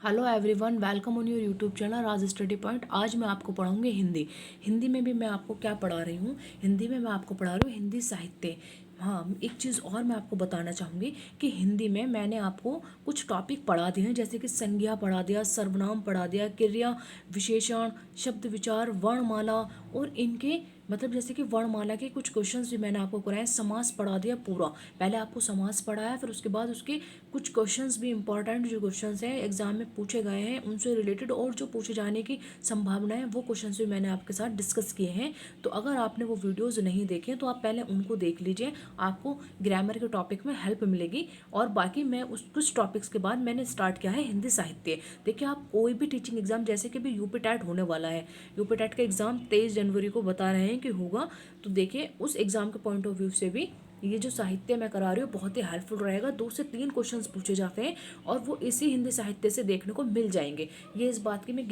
Hello everyone, welcome on your YouTube channel Raj study point. आज मैं आपको पढ़ाऊंगी हिंदी। हिंदी में भी मैं आपको क्या पढ़ा रही हूँ, हिंदी में मैं आपको पढ़ा रही हूँ हिंदी साहित्य। हाँ, एक चीज़ और मैं आपको बताना चाहूँगी कि हिंदी में मैंने आपको कुछ टॉपिक पढ़ा दिए हैं, जैसे कि संज्ञा पढ़ा दिया, सर्वनाम पढ़ा दिया, क्रिया विशेषण, शब्द विचार, वर्णमाला और इनके मतलब जैसे कि वर्णमाला के कुछ क्वेश्चंस भी मैंने आपको कराए। समास पढ़ा दिया पूरा। पहले आपको समास पढ़ाया, फिर उसके बाद उसके कुछ क्वेश्चंस भी इंपॉर्टेंट जो क्वेश्चंस हैं एग्जाम में पूछे गए हैं उनसे रिलेटेड और जो पूछे जाने की संभावना है वो क्वेश्चंस भी मैंने आपके साथ डिस्कस किए हैं। तो अगर आपने वो वीडियोस नहीं देखे तो आप पहले उनको देख लीजिए, आपको ग्रामर के टॉपिक में हेल्प मिलेगी। और बाकी मैं उस कुछ टॉपिक्स के बाद मैंने स्टार्ट किया है हिंदी साहित्य। देखिए, आप कोई भी टीचिंग एग्जाम, जैसे कि भी यूपी टेट होने वाला है, यूपी टेट का एग्जाम 23 जनवरी को बता रहे हैं कि होगा। तो देखिए, उस एग्जाम के पॉइंट ऑफ व्यू से भी ये जो साहित्य मैं करा रही हूँ बहुत ही हेल्पफुल रहेगा। 2 से 3 क्वेश्चंस पूछे जाते हैं और वो इसी हिंदी साहित्य से देखने को मिल जाएंगे। ये इस बात की मैं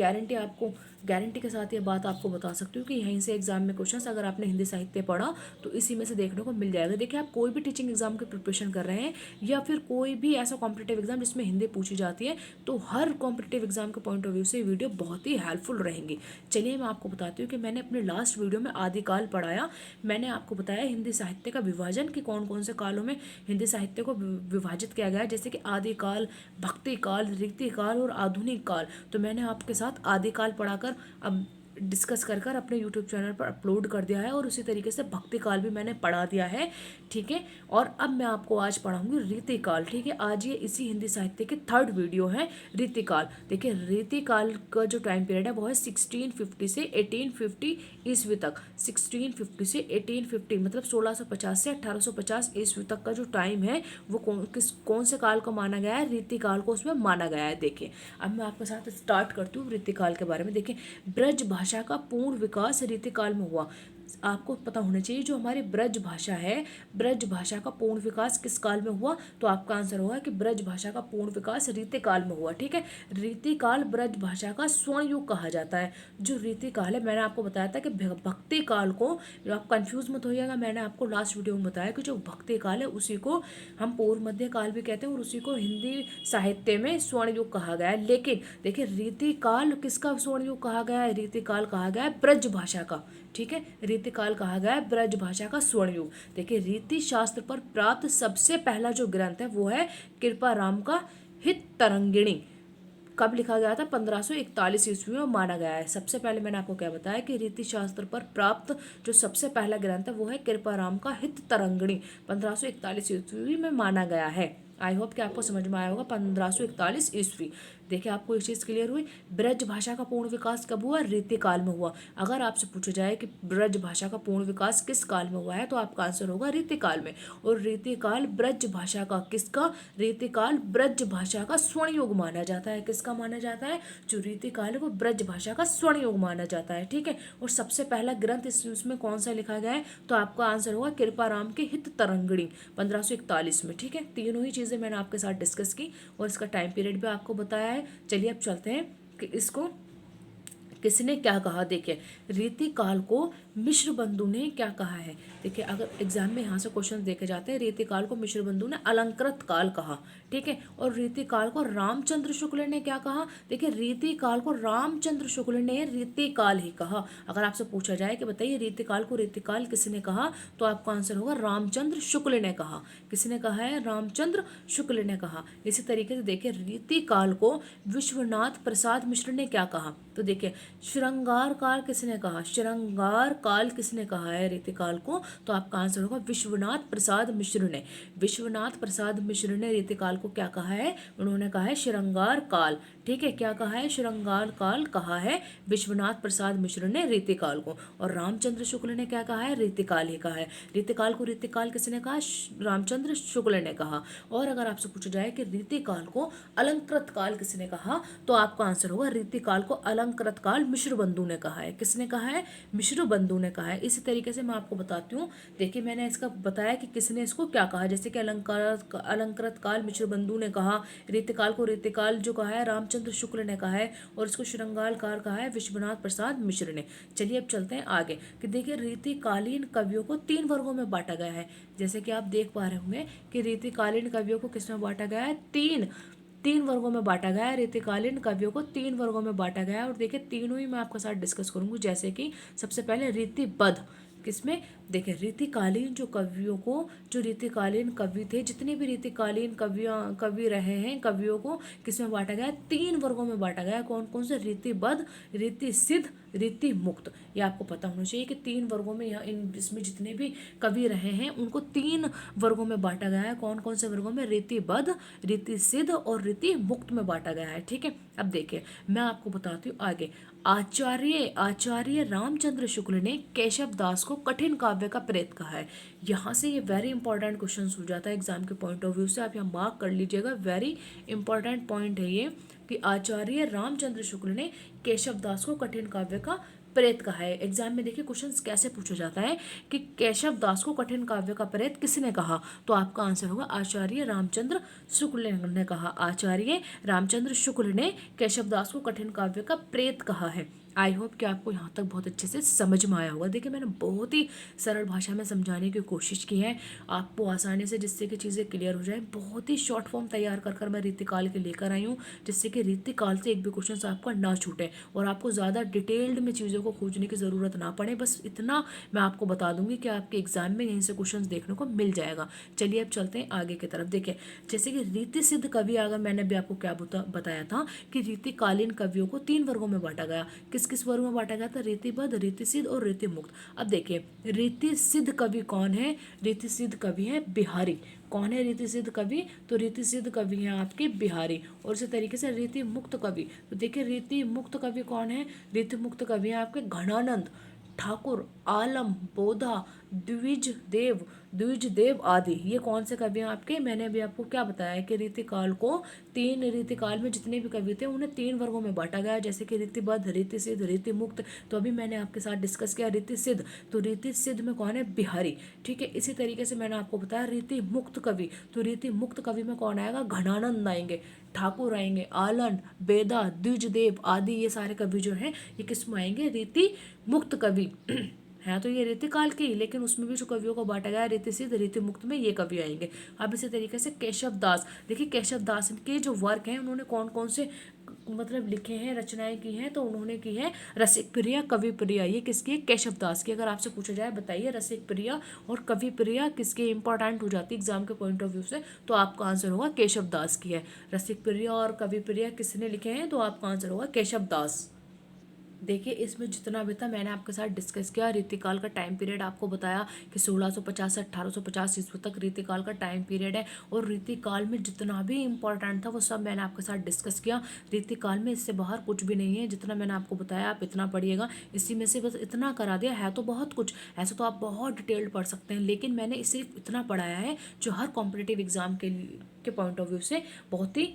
गारंटी के साथ ये बात आपको बता सकती हूँ कि यहीं से एग्जाम में क्वेश्चंस अगर आपने हिंदी साहित्य पढ़ा तो इसी में से देखने को मिल जाएगा। देखिए, आप कोई भी टीचिंग एग्जाम की प्रिपरेशन कर रहे हैं या फिर कोई भी ऐसा कॉम्पिटेटिव एग्जाम जिसमें हिंदी पूछी जाती है, तो हर कॉम्पिटेटिव एग्जाम के पॉइंट ऑफ व्यू से ये वीडियो बहुत ही हेल्पफुल रहेंगी। चलिए, मैं आपको बताती हूँ कि मैंने अपने लास्ट वीडियो में आदिकाल पढ़ाया। मैंने आपको बताया हिंदी साहित्य का विभाजन कि कौन कौन से कालों में हिंदी साहित्य को विभाजित किया गया है, जैसे कि आदिकाल, भक्ति काल, रीतिकाल और आधुनिक काल। तो मैंने आपके साथ आदिकाल पढ़ाकर अब डिस्कस कर कर अपने यूट्यूब चैनल पर अपलोड कर दिया है और उसी तरीके से भक्ति काल भी मैंने पढ़ा दिया है। ठीक है, और अब मैं आपको आज पढ़ाऊंगी रीतिकाल। ठीक है, आज ये इसी हिंदी साहित्य की थर्ड वीडियो है, रीतिकाल। देखिए, रीतिकाल का जो टाइम पीरियड है वो है 1650 से 1850 ईस्वी तक। 1650 से 1850 मतलब 1650 से 1850 ईस्वी तक का जो टाइम है वो कौन से काल को माना गया है, रीतिकाल को उसमें माना गया है। देखिए, अब मैं आपके साथ स्टार्ट करती हूँ रीतिकाल के बारे में। देखिए, ब्रज भाषा का पूर्ण विकास रीतिकाल में हुआ। आपको पता होना चाहिए जो हमारी ब्रज भाषा है, ब्रज भाषा का पूर्ण विकास किस काल में हुआ, तो आपका आंसर होगा कि ब्रज भाषा का पूर्ण विकास रीतिकाल में हुआ। ठीक है, रीतिकाल ब्रज भाषा का स्वर्ण युग कहा जाता है। जो रीतिकाल है, मैंने आपको बताया था कि भक्ति काल को, आप कंफ्यूज मत होइएगा, मैंने आपको लास्ट वीडियो में बताया कि जो भक्ति काल है उसी को हम पूर्व मध्य काल भी कहते हैं और उसी को हिंदी साहित्य में स्वर्ण युग कहा गया है। लेकिन देखिए, रीतिकाल किसका स्वर्ण युग कहा गया है, रीतिकाल कहा गया है ब्रज भाषा का। ठीक है, रीतिकाल कहा गया है ब्रज भाषा का स्वर्ण युग। देखिए, रीति शास्त्र पर प्राप्त सबसे पहला जो ग्रंथ है वो है कृपा राम का हित तरंगिणी। कब लिखा गया था, 1541 ईस्वी में माना गया है। सबसे पहले मैंने आपको क्या बताया कि रीति शास्त्र पर प्राप्त जो सबसे पहला ग्रंथ है वो है कृपा राम का हित तरंगिणी, 1541 ईस्वी में माना गया है। आई होप कि आपको समझ में आया होगा, 1541 ईस्वी। देखिए, आपको एक चीज़ क्लियर हुई, ब्रज भाषा का पूर्ण विकास कब हुआ, रीतिकाल में हुआ। अगर आपसे पूछा जाए कि ब्रज भाषा का पूर्ण विकास किस काल में हुआ है तो आपका आंसर होगा रीतिकाल में। और रीतिकाल ब्रज भाषा का किसका, रीतिकाल ब्रज भाषा का स्वर्ण युग माना जाता है। किसका माना जाता है, जो रीतिकाल है वो ब्रज भाषा का स्वर्ण युग माना जाता है। ठीक है, और सबसे पहला ग्रंथ इसमें कौन सा लिखा गया है, तो आपका आंसर होगा कृपा राम के हित तरंगिणी, 1541 में। ठीक है, तीनों ही चीज़ें मैंने आपके साथ डिस्कस की और इसका टाइम पीरियड भी आपको बताया है। चलिए, अब चलते हैं कि इसको किसने क्या कहा। देखिए, रीतिकाल को मिश्र बंधु ने क्या कहा है। देखिए, अगर एग्जाम में यहाँ से क्वेश्चन देखे जाते हैं, रीतिकाल को मिश्र बंधु ने अलंकृत काल कहा। ठीक है, और रीतिकाल को रामचंद्र शुक्ल ने क्या कहा। देखिए, रीतिकाल को रामचंद्र शुक्ल ने रीतिकाल ही कहा। अगर आपसे पूछा जाए कि बताइए रीतिकाल को रीतिकाल किसने कहा, तो आपका आंसर होगा रामचंद्र शुक्ल ने कहा। किसने कहा है, रामचंद्र शुक्ल ने कहा। इसी तरीके से देखिए, रीतिकाल को विश्वनाथ प्रसाद मिश्र ने क्या कहा। तो देखिए, श्रृंगार काल किसने कहा, श्रृंगार काल किसने कहा है रीतिकाल को, तो आपका आंसर होगा विश्वनाथ प्रसाद मिश्र ने। विश्वनाथ प्रसाद मिश्र ने रीतिकाल को क्या कहा है, उन्होंने कहा है श्रृंगार काल। ठीक है, क्या कहा है, श्रृंगार काल कहा है विश्वनाथ प्रसाद मिश्र ने रीतिकाल को। और रामचंद्र शुक्ल ने क्या कहा है, रीतिकाल ही कहा है। रीतिकाल को रीतिकाल किसने कहा, रामचंद्र शुक्ल ने कहा। और अगर आपसे पूछा जाए कि रीतिकाल को अलंकृत काल किसने कहा, तो आपका आंसर होगा रीतिकाल को अलंकृत काल मिश्र बंधु ने कहा है। किसने कहा है, मिश्र बंधु ने कहा है। इसी तरीके से मैं आपको बताती हूँ। देखिए, मैंने इसका बताया कि किसने इसको क्या कहा, जैसे कि अलंकृत काल मिश्र बंधु ने कहा, रीतिकाल को रीतिकाल जो कहा है रामचंद्र शुक्ल ने कहा है, और इसको श्रृंगार काल कहा है विश्वनाथ प्रसाद मिश्र ने। चलिए, अब चलते हैं आगे कि देखिए, रीतिकालीन कवियों को 3 वर्गों में बांटा गया है। जैसे कि आप देख पा रहे होंगे कि रीतिकालीन कवियों को किसमें बांटा गया है, तीन 3 वर्गों में बांटा गया है। रीतिकालीन कवियों को 3 वर्गों में बांटा गया है और देखिए तीनों ही मैं आपके साथ डिस्कस करूंगी। जैसे कि सबसे पहले रीतिबद्ध, किसमें, देखिए रीतिकालीन जो कवियों को, जो रीतिकालीन कवि थे, जितने भी रीतिकालीन कवि रहे हैं, कवियों को किसमें बांटा गया है, 3 वर्गों में बांटा गया है। कौन कौन से, रीतिबद्ध, रीति सिद्ध, रीति मुक्त। ये आपको पता होना चाहिए कि 3 वर्गों में, यहाँ इसमें जितने भी कवि रहे हैं उनको 3 वर्गों में बांटा गया है। कौन कौन से वर्गों में, रीतिबद्ध, रीति सिद्ध और रीति मुक्त में बांटा गया है। ठीक है, अब देखिए मैं आपको बताती हूँ आगे। आचार्य रामचंद्र शुक्ल ने केशव दास को कठिन काव्य का प्रेत कहा है। यहाँ से ये वेरी इंपॉर्टेंट क्वेश्चन हो जाता है एग्जाम के पॉइंट ऑफ व्यू से, आप यहाँ मार्क कर लीजिएगा। वेरी इंपॉर्टेंट पॉइंट है ये कि आचार्य रामचंद्र शुक्ल ने केशव दास को कठिन काव्य का प्रेत कहा है। एग्जाम में देखिए क्वेश्चंस कैसे पूछा जाता है कि केशव दास को कठिन काव्य का प्रेत किसने कहा, तो आपका आंसर होगा आचार्य रामचंद्र शुक्ल ने कहा। आचार्य रामचंद्र शुक्ल ने केशव दास को कठिन काव्य का प्रेत कहा है। आई होप कि आपको यहाँ तक बहुत अच्छे से समझ में आया होगा। देखिए मैंने बहुत ही सरल भाषा में समझाने की कोशिश की है आपको आसानी से, जिससे कि चीज़ें क्लियर हो जाए। बहुत ही शॉर्ट फॉर्म तैयार कर मैं रीतिकाल के लेकर आई हूँ, जिससे कि रीतिकाल से एक भी क्वेश्चन आपका ना छूटे और आपको ज़्यादा डिटेल्ड में चीज़ों को खोजने की ज़रूरत ना पड़े। बस इतना मैं आपको बता दूंगी कि आपके एग्जाम में यहीं से क्वेश्चन देखने को मिल जाएगा। चलिए अब चलते हैं आगे की तरफ। देखिए जैसे कि रीति सिद्ध कवि, अगर मैंने भी आपको क्या बताया था कि रीतिकालीन कवियों को 3 वर्गों में बांटा गया। किस किस वर्ग में बांटा गया था, रीतिबद्ध, रीति सिद्ध और रीति मुक्त। अब देखिए रीति सिद्ध कवि कौन है, रीति सिद्ध कवि है बिहारी। कौन है रीति सिद्ध कवि, तो रीति सिद्ध कवि हैं आपके बिहारी। और इसी तरीके से रीति मुक्त कवि, तो देखिए रीति मुक्त कवि कौन है, रीति मुक्त कवि हैं आपके घनानंद, ठाकुर, आलम, बोधा, द्विज देव आदि। ये कौन से कवि हैं आपके, मैंने अभी आपको क्या बताया है कि रीतिकाल को 3, रीतिकाल में जितने भी कवि थे उन्हें 3 वर्गों में बांटा गया, जैसे कि रीतिबद्ध, रीति सिद्ध, रीति मुक्त। तो अभी मैंने आपके साथ डिस्कस किया रीति सिद्ध, तो रीति सिद्ध में कौन है, बिहारी। ठीक है, इसी तरीके से मैंने आपको बताया रीति मुक्त कवि, तो रीति मुक्त कवि में कौन आएगा, घनानंद आएंगे, ठाकुर आएंगे, आलन, बेदा, द्विजदेव आदि। ये सारे कवि जो हैं ये किस में आएंगे, रीति मुक्त कवि है। तो ये रीतिकाल के ही, लेकिन उसमें भी जो कवियों को बांटा गया रीति सिद्ध, रीति मुक्त में ये कवि आएंगे। अब इसी तरीके से केशव दास, देखिए केशव दास के जो वर्क हैं उन्होंने कौन कौन से मतलब लिखे हैं, रचनाएं की हैं, तो उन्होंने की है रसिक प्रिया, कवि प्रिया। ये किसकी है, केशव दास की। अगर आपसे पूछा जाए बताइए रसिक प्रिया और कवि प्रिया किसके इंपॉर्टेंट हो जाती है एग्जाम के पॉइंट ऑफ व्यू से, तो आपका आंसर होगा केशव दास की है। रसिक प्रिया और कवि प्रिया किसने लिखे हैं, तो आपका आंसर होगा केशव दास। देखिए इसमें जितना भी था मैंने आपके साथ डिस्कस किया। रीतिकाल का टाइम पीरियड आपको बताया कि 1650 से 1850 ईस्वी तक रीतिकाल का टाइम पीरियड है। और रीतिकाल में जितना भी इम्पोर्टेंट था वो सब मैंने आपके साथ डिस्कस किया। रीतिकाल में इससे बाहर कुछ भी नहीं है, जितना मैंने आपको बताया आप इतना पढ़िएगा। इसी में से बस इतना करा दिया है, तो बहुत कुछ ऐसा तो आप बहुत डिटेल्ड पढ़ सकते हैं, लेकिन मैंने सिर्फ इतना पढ़ाया है जो हर कॉम्पिटिटिव एग्जाम के पॉइंट ऑफ व्यू से बहुत ही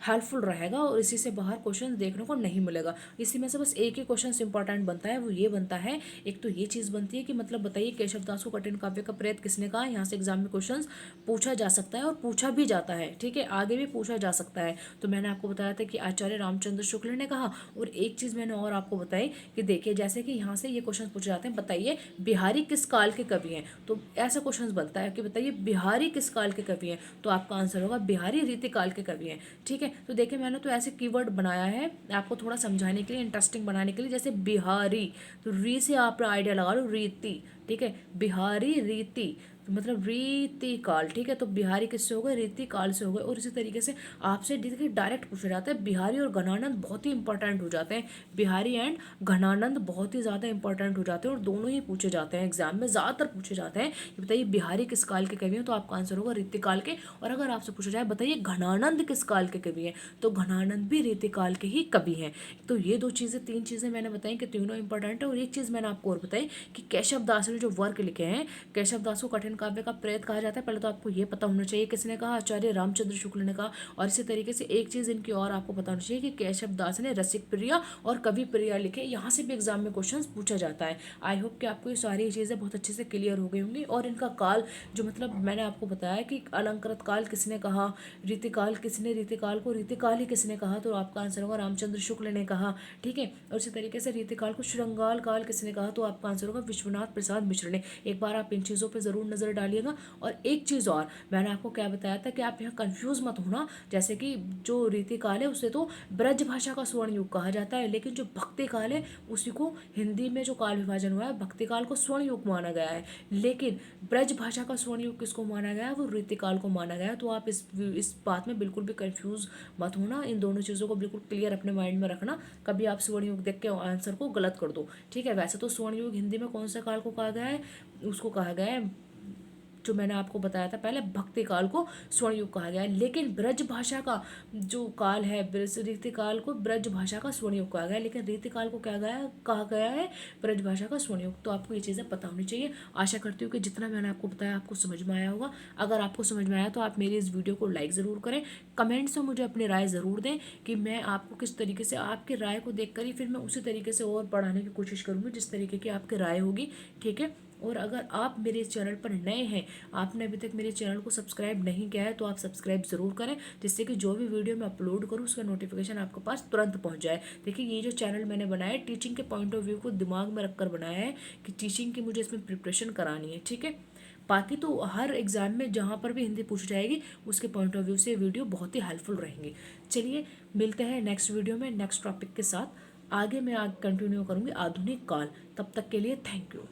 हेल्पफुल रहेगा और इसी से बाहर क्वेश्चन देखने को नहीं मिलेगा। इसी में से बस एक ही क्वेश्चन इंपॉर्टेंट बनता है, वो ये बनता है, एक तो ये चीज़ बनती है कि मतलब बताइए केशव दास को कठिन काव्य का प्रेत किसने कहा। यहाँ से एग्जाम में क्वेश्चन पूछा जा सकता है और पूछा भी जाता है। ठीक है, आगे भी पूछा जा सकता है। तो मैंने आपको बताया था कि आचार्य रामचंद्र शुक्ल ने कहा। और एक चीज़ मैंने और आपको बताई कि देखिए जैसे कि यहाँ से ये क्वेश्चन पूछे जाते हैं, बताइए बिहारी किस काल के कवि हैं। तो ऐसा क्वेश्चन बनता है कि बताइए बिहारी किस काल के कवि हैं, तो आपका आंसर होगा बिहारी रीतिकाल के कवि हैं। ठीक है, तो देखिए मैंने तो ऐसे कीवर्ड बनाया है आपको थोड़ा समझाने के लिए, इंटरेस्टिंग बनाने के लिए। जैसे बिहारी, तो री से आप आइडिया लगा लो, रीति। ठीक है, बिहारी रीति तो मतलब रीति काल। ठीक है, तो बिहारी किससे हो गए, रीति काल से हो गए। और इसी तरीके से आपसे देखिए डायरेक्ट पूछा जाता है, बिहारी और घनानंद बहुत ही इंपॉर्टेंट हो जाते हैं। बिहारी एंड घनानंद बहुत ही ज़्यादा इंपॉर्टेंट हो जाते हैं और दोनों ही पूछे जाते हैं एग्जाम में, ज़्यादातर पूछे जाते हैं। बताइए बिहारी किस काल के कवि हैं, तो आपका आंसर होगा रीतिकाल के। और अगर आपसे पूछा जाए बताइए घनानंद किस काल के कवि हैं, तो घनानंद भी रीतिकाल के ही कवि हैं। तो ये 3 चीज़ें मैंने बताई कि तीनों इंपॉर्टेंट है। और एक चीज़ मैंने आपको और बताई कि केशव दास ने जो वर्क लिखे हैं, केशव दास को कठिन काव्य का प्रेत कहा जाता है। पहले तो आपको ये पता होना चाहिए किसने कहा, आचार्य रामचंद्र शुक्ल ने कहा। और इसी तरीके से एक चीज़ इनकी और आपको पता होना चाहिए कि केशव दास ने रसिक प्रिया और कवि प्रिया लिखे। यहाँ से भी एग्जाम में क्वेश्चन पूछा जाता है। आई होप कि आपको ये सारी चीज़ें बहुत अच्छे से क्लियर हो गई होंगी। और इनका काल जो मतलब मैंने आपको बताया कि अलंकृत काल किसने कहा, रीतिकाल किसने, रीतिकाल को रीतिकाल ही किसने कहा, तो आपका आंसर होगा रामचंद्र शुक्ल ने कहा। ठीक है, और इसी तरीके से रीतिकाल को श्रृंगाल काल किसने कहा, तो आपका आंसर होगा विश्वनाथ प्रसाद मिश्र ने। एक बार आप इन चीज़ों पर जरूर नजर नज़र डालिएगा। और एक चीज़ और, मैंने आपको क्या बताया था कि आप यहाँ कंफ्यूज मत होना। जैसे कि जो रीतिकाल है उसे तो ब्रज भाषा का स्वर्ण युग कहा जाता है, लेकिन जो भक्ति काल है उसी को हिंदी में जो काल विभाजन हुआ है भक्ति काल को स्वर्ण युग माना गया है। लेकिन ब्रज भाषा का स्वर्ण युग किसको माना गया है? वो रीतिकाल को माना गया है। तो आप इस बात में बिल्कुल भी कंफ्यूज मत होना, इन दोनों चीज़ों को बिल्कुल क्लियर अपने माइंड में रखना, कभी आप स्वर्ण युग देख के आंसर को गलत कर दो। ठीक है, वैसे तो स्वर्ण युग हिंदी में कौन सा काल को कहा गया है? उसको कहा गया है, जो मैंने आपको बताया था पहले, भक्ति काल को स्वर्ण युग कहा गया है। लेकिन ब्रज भाषा का जो काल है, रीति काल को ब्रज भाषा का स्वर्ण युग कहा गया है, लेकिन रीति काल को क्या गया कहा गया है? ब्रज भाषा का स्वर्ण युग। तो आपको ये चीज़ें पता होनी चाहिए। आशा करती हूँ कि जितना मैंने आपको बताया आपको समझ में आया होगा। अगर आपको समझ में आया तो आप मेरी इस वीडियो को लाइक ज़रूर करें, कमेंट्स में मुझे अपनी राय ज़रूर दें कि मैं आपको किस तरीके से, आपकी राय को देख कर ही फिर मैं उसी तरीके से और पढ़ाने की कोशिश करूँगी जिस तरीके की आपकी राय होगी। ठीक है, और अगर आप मेरे चैनल पर नए हैं, आपने अभी तक मेरे चैनल को सब्सक्राइब नहीं किया है, तो आप सब्सक्राइब ज़रूर करें, जिससे कि जो भी वीडियो मैं अपलोड करूँ उसका नोटिफिकेशन आपके पास तुरंत पहुंच जाए। देखिए, ये जो चैनल मैंने बनाया है टीचिंग के पॉइंट ऑफ व्यू को दिमाग में रखकर बनाया है कि टीचिंग की मुझे इसमें प्रिपरेशन करानी है। ठीक है, बाकी तो हर एग्जाम में जहाँ पर भी हिंदी पूछी जाएगी उसके पॉइंट ऑफ व्यू से वीडियो बहुत ही हेल्पफुल रहेंगी। चलिए मिलते हैं नेक्स्ट वीडियो में नेक्स्ट टॉपिक के साथ। आगे मैं कंटिन्यू करूँगी आधुनिक काल। तब तक के लिए थैंक यू।